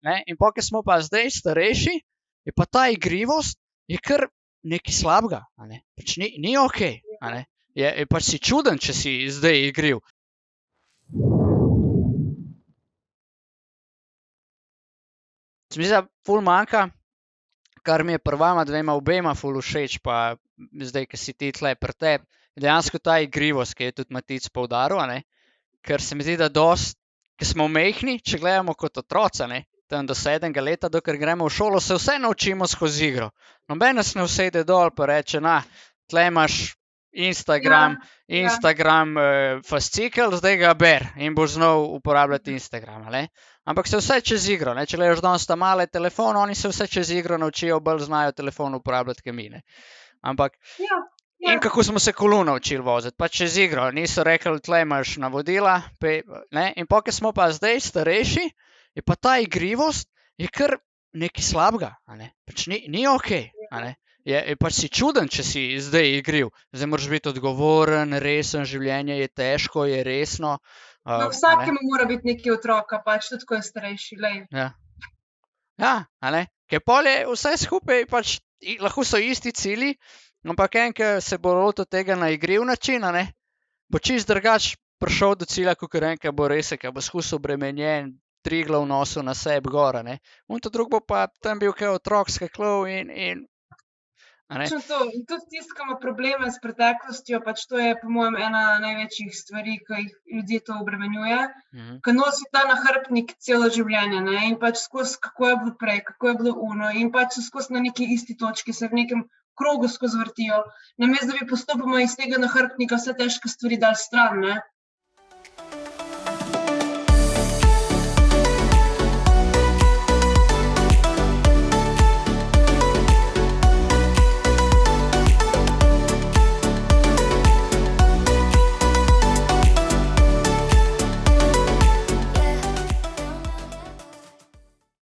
Ne? In pa, ker smo pa zdaj starejši, je pa ta igrivost je kar nekaj slabega. Pač ni okej. Je pač si čuden, če si zdaj igriv. Se mi zdi, da ful manjka, kar mi je pri vama dvema obema ful všeč, pa zdaj, ki si ti tle pri tebi, je dejansko ta igrivost, ki je tudi Matic poudaril, ker se mi zdi, da dosti, ki smo majhni, če gledamo kot otroci, tam do 7. leta, dokler gremo v šolo, se vse naučimo skozi igro. Noben nas ne usede dol pa reče, tle imaš Instagram, fascikel, zdaj ga ber in boš znal uporabljati Instagram. Ampak se vse čez igro. Če gledaš danes ta male telefon, oni se vse čez igro naučijo, bolj znajo telefon uporabljati kot mi. Ampak in kako smo se kolo naučili voziti, pa čez igro. Niso rekli, tle imaš navodila. In pa, ker smo pa zdaj starejši, je pa ta igrivost je kar nekaj slabega. Pač ni okej. Je pač si čuden, če si zdaj igriv. Zdaj moraš biti odgovoren, resen, življenje je težko, je resno. Vsakemu mora biti nekaj otroka, pač tudi, ko je starejši. Ker pol je vse skupaj, pač lahko so isti cilji, ampak ki se bo lotil tega na igriv način, bo čist drugač prišel do cilja, kakor ki bo resen, ki bo skus obremenjen, triglav nosil na sebi gor. To drug bo pa tam bil kaj otrok skakljal in Tudi tisti, ki ima probleme s preteklostjo, pač to je po mojem ena največjih stvari, ki jih ljudje to obremenjuje, ki nosi ta nahrbtnik celo življenje in pač skozi, kako je bilo prej, kako je bilo uno in pač so skozi na neki isti točki, se v nekem krogu skozi vrtijo, namesto da bi postopoma iz tega nahrbtnika vse težke stvari dali stran,